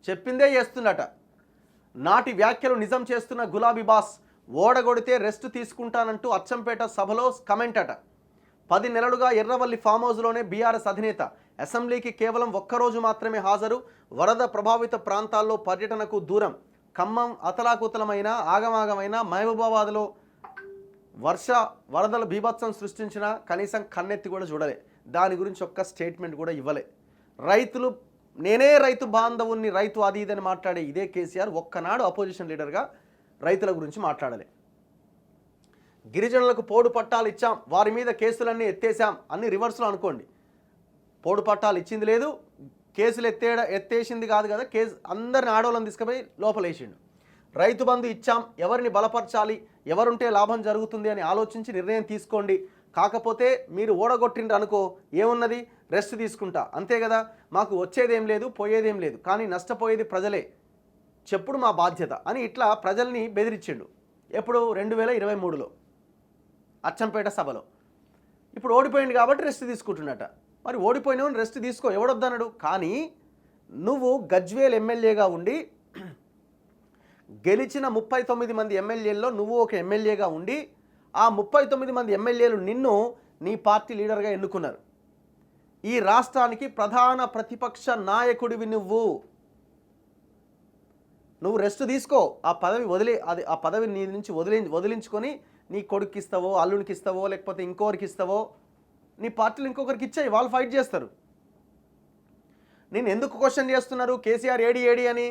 చెప్పిందే చేస్తున్నట. నాటి వ్యాఖ్యలు నిజం చేస్తున్న గులాబీ బాస్ ఓడగొడితే రెస్ట్ తీసుకుంటానంటూ అచ్చంపేట సభలో కమెంట్ అట. 10 నెలలుగా ఎర్రవల్లి ఫామ్ హౌస్లోనే బీఆర్ఎస్ అధినేత. అసెంబ్లీకి కేవలం ఒక్కరోజు మాత్రమే హాజరు. వరద ప్రభావిత ప్రాంతాల్లో పర్యటనకు దూరం. ఖమ్మం అతలాకుతలమైన ఆగమాగమైన మహబూబాబాద్లో వరదల బీభత్సం సృష్టించిన కనీసం కన్నెత్తి కూడా చూడలే. దాని గురించి ఒక్క స్టేట్మెంట్ కూడా ఇవ్వలే. రైతులు నేనే రైతు బాంధవుని, రైతు అది ఇదని మాట్లాడే ఇదే కేసీఆర్ ఒక్కనాడు అపోజిషన్ లీడర్గా రైతుల గురించి మాట్లాడలే. గిరిజనులకు పోడు పట్టాలు ఇచ్చాం, వారి మీద కేసులన్నీ ఎత్తేసాం అన్ని రివర్స్లో అనుకోండి. పోడు పట్టాలు ఇచ్చింది లేదు, కేసులు ఎత్తేసింది కాదు కదా, కేసు అందరిని ఆడవాళ్ళని తీసుకుపోయి లోపలేసిండు. రైతు బంధు ఇచ్చాం, ఎవరిని బలపరచాలి, ఎవరుంటే లాభం జరుగుతుంది అని ఆలోచించి నిర్ణయం తీసుకోండి. కాకపోతే మీరు ఓడగొట్టిండ్రు అనుకో, ఏమున్నది, రెస్ట్ తీసుకుంటా అంతే కదా, మాకు వచ్చేదేం లేదు పోయేదేం లేదు, కానీ నష్టపోయేది ప్రజలే, చెప్పుడు మా బాధ్యత అని ఇట్లా ప్రజల్ని బెదిరించిండు. ఎప్పుడు 2023లో అచ్చంపేట సభలో. ఇప్పుడు ఓడిపోయింది కాబట్టి రెస్ట్ తీసుకుంటున్నట. మరి ఓడిపోయినవని రెస్ట్ తీసుకో, ఎవడొద్దన్నాడు. కానీ నువ్వు గజ్వేల్ ఎమ్మెల్యేగా ఉండి గెలిచిన 39 మంది ఎమ్మెల్యేల్లో నువ్వు ఒక ఎమ్మెల్యేగా ఉండి ఆ 39 మంది ఎమ్మెల్యేలు నిన్ను నీ పార్టీ లీడర్గా ఎన్నుకున్నారు. ఈ రాష్ట్రానికి ప్రధాన ప్రతిపక్ష నాయకుడివి నువ్వు రెస్ట్ తీసుకో, ఆ పదవి ఆ పదవి నీ నుంచి వదిలించుకొని నీ కొడుకు ఇస్తావో, అల్లునికి ఇస్తావో, లేకపోతే ఇంకొకరికి ఇస్తావో, నీ పార్టీలు ఇంకొకరికి ఇచ్చాయి, వాళ్ళు ఫైట్ చేస్తారు. నేను ఎందుకు క్వశ్చన్ చేస్తున్నారు కేసీఆర్ ఏడి అని?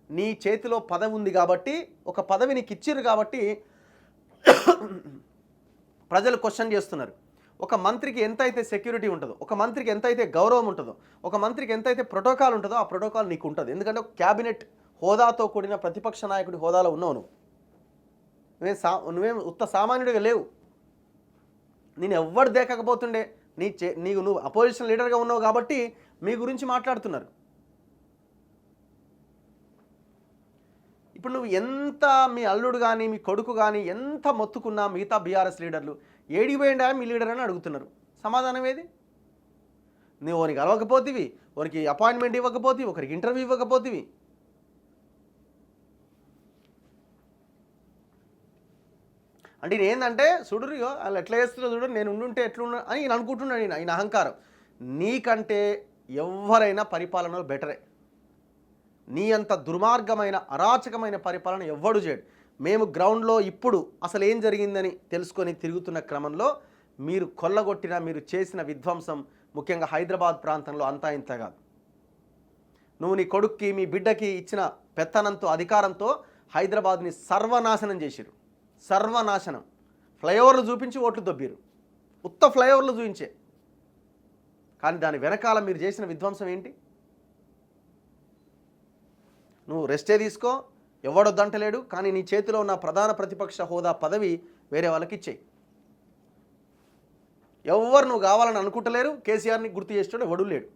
నీ చేతిలో పదవి ఉంది కాబట్టి, ఒక పదవి నీకు ఇచ్చిర్రు కాబట్టి ప్రజలు క్వశ్చన్ చేస్తున్నారు. ఒక మంత్రికి ఎంతైతే సెక్యూరిటీ ఉంటుందో, ఒక మంత్రికి ఎంతైతే గౌరవం ఉంటుందో, ఒక మంత్రికి ఎంతైతే ప్రోటోకాల్ ఉంటుందో ఆ ప్రోటోకాల్ నీకు ఉంటుంది. ఎందుకంటే ఒక క్యాబినెట్ హోదాతో కూడిన ప్రతిపక్ష నాయకుడి హోదాలో ఉన్నావు నువ్వేం ఉత్త సామాన్యుడిగా లేవు. నేను ఎవ్వరు దేకపోతుండే, నువ్వు అపోజిషన్ లీడర్గా ఉన్నావు కాబట్టి మీ గురించి మాట్లాడుతున్నారు. ఇప్పుడు నువ్వు ఎంత మీ అల్లుడు కానీ మీ కొడుకు కానీ ఎంత మొత్తుకున్నా మిగతా బీఆర్ఎస్ లీడర్లు ఏడిపోయిండా మీ లీడర్ అని అడుగుతున్నారు. సమాధానం ఏది? నువ్వు ఓనికి అలవకపోతేవి, ఓనికి అపాయింట్మెంట్ ఇవ్వకపోతేవి, ఒకరికి ఇంటర్వ్యూ ఇవ్వకపోతేవి. అంటే ఏంటంటే చూడు వాళ్ళు ఎట్లా చేస్తుందో చూడు, నేను ఉండుంటే ఎట్లున్నా అని నేను అనుకుంటున్నాను. ఈయన అహంకారం. నీకంటే ఎవరైనా పరిపాలనలో బెటరే. నీ అంత దుర్మార్గమైన అరాచకమైన పరిపాలన ఎవ్వడు చేయడు. మేము గ్రౌండ్లో ఇప్పుడు అసలు ఏం జరిగిందని తెలుసుకొని తిరుగుతున్న క్రమంలో మీరు కొల్లగొట్టిన, మీరు చేసిన విధ్వంసం ముఖ్యంగా హైదరాబాద్ ప్రాంతంలో అంతా ఇంత కాదు. నువ్వు నీ కొడుక్కి మీ బిడ్డకి ఇచ్చిన పెత్తనంతో, అధికారంతో హైదరాబాద్ని సర్వనాశనం చేసిరు. సర్వనాశనం. ఫ్లైఓవర్లు చూపించి ఓట్లు దొబ్బిరు, ఉత్త ఫ్లైఓవర్లు చూపించే. కానీ దాని వెనకాల మీరు చేసిన విధ్వంసం ఏంటి? నువ్వు రెస్టే తీసుకో, ఎవడొద్దంటలేడు, కానీ నీ చేతిలో ఉన్న ప్రధాన ప్రతిపక్ష హోదా పదవి వేరే వాళ్ళకి ఇచ్చేయి. ఎవరు నువ్వు కావాలని అనుకుంటలేరు. కేసీఆర్ని గుర్తు చేసేవాడు ఎవడూ లేడు.